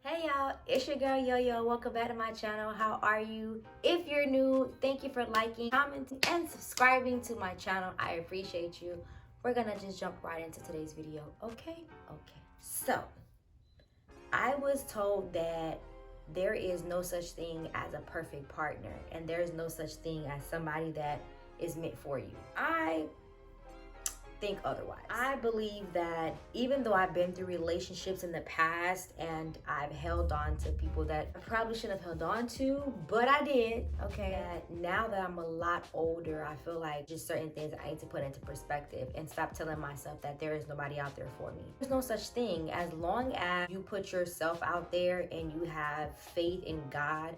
Hey y'all, it's your girl Yo-Yo. Welcome back to my channel. How are you? If you're new, thank you for liking, commenting, and subscribing to my channel. I appreciate you. We're gonna just jump right into today's video, okay? Okay. So, I was told that there is no such thing as a perfect partner, and there is no such thing as somebody that is meant for you. I think otherwise. I believe that even though I've been through relationships in the past and I've held on to people that I probably shouldn't have held on to, but I did, okay? Now that I'm a lot older, I feel like just certain things I need to put into perspective and stop telling myself that there is nobody out there for me. There's no such thing. As long as you put yourself out there and you have faith in God,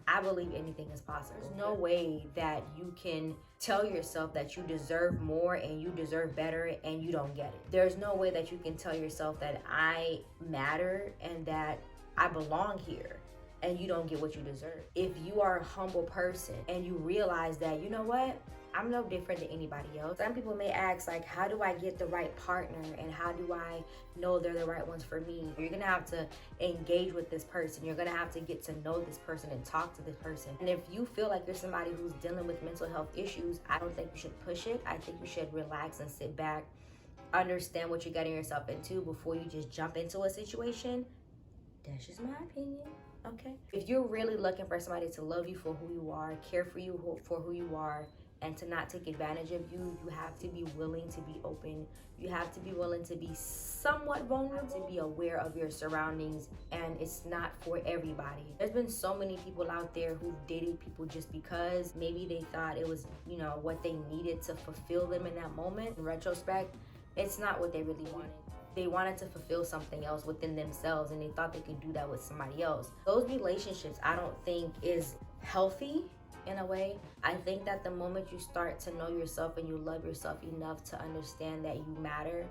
I believe anything is possible. There's no way that you can tell yourself that you deserve more and you deserve better and you don't get it. There's no way that you can tell yourself that I matter and that I belong here and you don't get what you deserve. If you are a humble person and you realize that, you know what? I'm no different than anybody else. Some people may ask, like, how do I get the right partner and how do I know they're the right ones for me? You're gonna have to engage with this person. You're gonna have to get to know this person and talk to this person. And if you feel like you're somebody who's dealing with mental health issues, I don't think you should push it. I think you should relax and sit back, understand what you're getting yourself into before you just jump into a situation. That's just my opinion. Okay. If you're really looking for somebody to love you for who you are, care for you for who you are, and to not take advantage of you, you have to be willing to be open. You have to be willing to be somewhat vulnerable, to be aware of your surroundings, and it's not for everybody. There's been so many people out there who've dated people just because maybe they thought it was, what they needed to fulfill them in that moment. In retrospect, it's not what they really wanted. They wanted to fulfill something else within themselves and they thought they could do that with somebody else. Those relationships, I don't think is healthy in a way. I think that the moment you start to know yourself and you love yourself enough to understand that you matter,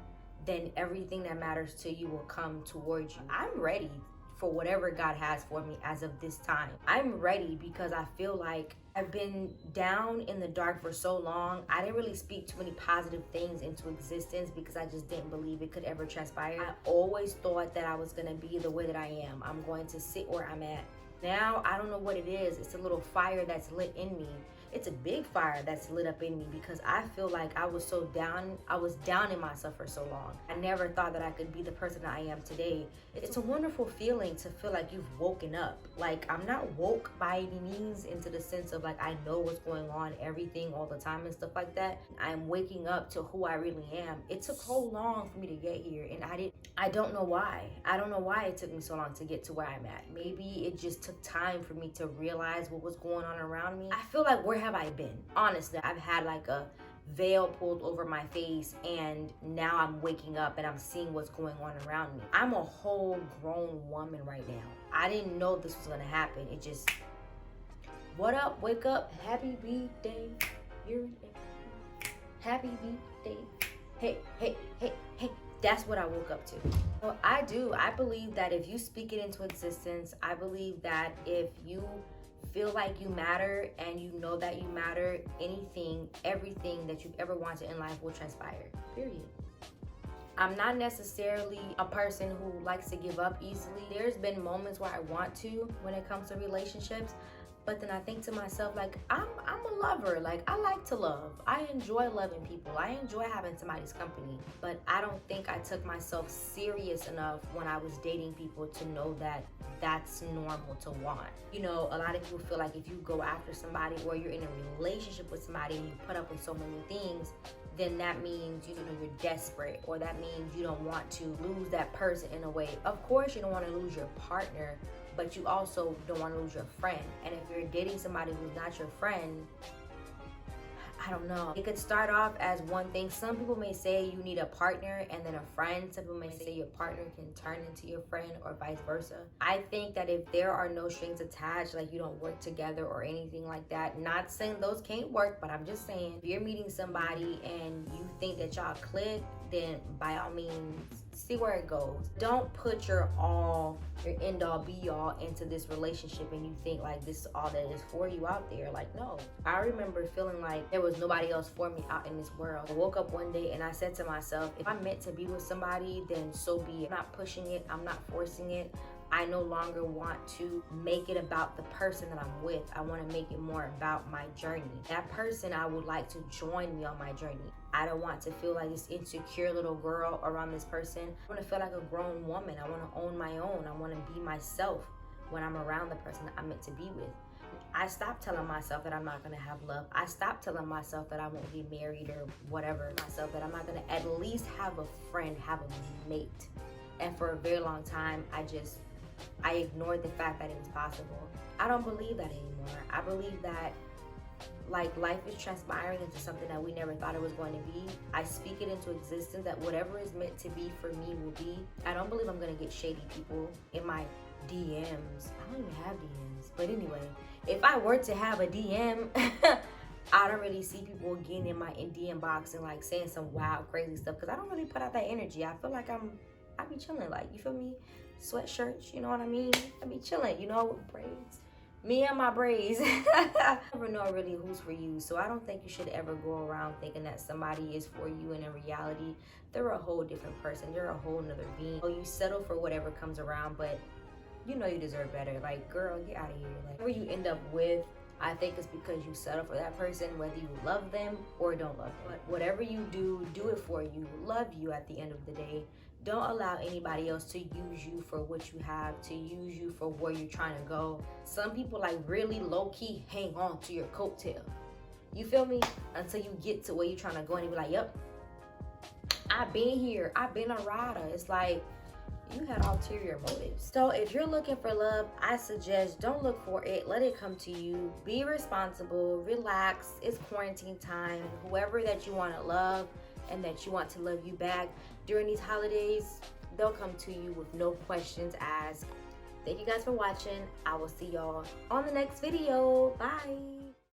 then everything that matters to you will come towards you. I'm ready for whatever God has for me as of this time. I'm ready because I feel like I've been down in the dark for so long. I didn't really speak too many positive things into existence because I just didn't believe it could ever transpire. I always thought that I was gonna be the way that I am. I'm going to sit where I'm at. Now, I don't know what it is. It's a little fire that's lit in me. It's a big fire that's lit up in me because I feel like I was so down. I was down in myself for so long. I never thought that I could be the person I am today. It's a wonderful feeling to feel like you've woken up. Like, I'm not woke by any means into the sense of like I know what's going on, everything all the time and stuff like that. I'm waking up to who I really am. It took so long for me to get here and I don't know why. I don't know why it took me so long to get to where I'm at. Maybe it just took time for me to realize what was going on around me. I feel like, where have I been? Honestly, I've had like a veil pulled over my face and now I'm waking up and I'm seeing what's going on around me. I'm a whole grown woman right now. I didn't know this was gonna happen. It just, what up, wake up, happy birthday, happy birthday, hey, hey, hey, hey. That's what I woke up to. So I believe that if you speak it into existence, I believe that if you feel like you matter and you know that you matter, anything, everything that you've ever wanted in life will transpire, period. I'm not necessarily a person who likes to give up easily. There's been moments where I want to when it comes to relationships, but then I think to myself, like, I'm a lover. Like, I like to love. I enjoy loving people. I enjoy having somebody's company. But I don't think I took myself serious enough when I was dating people to know that that's normal to want. A lot of people feel like if you go after somebody or you're in a relationship with somebody and you put up with so many things, then that means you're desperate, or that means you don't want to lose that person in a way. Of course, you don't want to lose your partner, but you also don't want to lose your friend. And if you're dating somebody who's not your friend, I don't know. It could start off as one thing. Some people may say you need a partner and then a friend. Some people may say your partner can turn into your friend or vice versa. I think that if there are no strings attached, like you don't work together or anything like that, not saying those can't work, but I'm just saying if you're meeting somebody and you think that y'all click, then by all means, see where it goes. Don't put your end all be all into this relationship and you think like this is all that is for you out there. Like, no. I remember feeling like there was nobody else for me out in this world. I woke up one day and I said to myself, if I'm meant to be with somebody, then so be it. I'm not pushing it. I'm not forcing it. I no longer want to make it about the person that I'm with. I want to make it more about my journey. That person, I would like to join me on my journey. I don't want to feel like this insecure little girl around this person. I want to feel like a grown woman. I want to own my own. I want to be myself when I'm around the person that I'm meant to be with. I stopped telling myself that I'm not going to have love. I stopped telling myself that I won't be married or whatever. Myself that I'm not going to at least have a friend, have a mate. And for a very long time, I ignored the fact that it was possible. I don't believe that anymore. I believe that like life is transpiring into something that we never thought it was going to be. I speak it into existence that whatever is meant to be for me will be. I don't believe I'm going to get shady people in my DMs. I don't even have DMs. But anyway, if I were to have a DM, I don't really see people getting in my DM box and like saying some wild, crazy stuff because I don't really put out that energy. I feel like I be chilling, like, you feel me? Sweatshirts, you know what I mean? I be chilling, you know, with braids. Me and my braids. I never know really who's for you, so I don't think you should ever go around thinking that somebody is for you, and in reality, they're a whole different person. They're a whole nother being. You settle for whatever comes around, but you know you deserve better. Like, girl, get out of here. Like, whoever you end up with, I think it's because you settle for that person, whether you love them or don't love them. But whatever you do, do it for you. Love you at the end of the day. Don't allow anybody else to use you for what you have, to use you for where you're trying to go. Some people like really low-key hang on to your coattail. You feel me? Until you get to where you're trying to go and you be like, yep, I've been here. I've been a rider. It's like, you had ulterior motives. So if you're looking for love, I suggest don't look for it. Let it come to you. Be responsible. Relax. It's quarantine time. Whoever that you want to love and that you want to love you back during these holidays, they'll come to you with no questions asked. Thank you guys for watching. I will see y'all on the next video. Bye.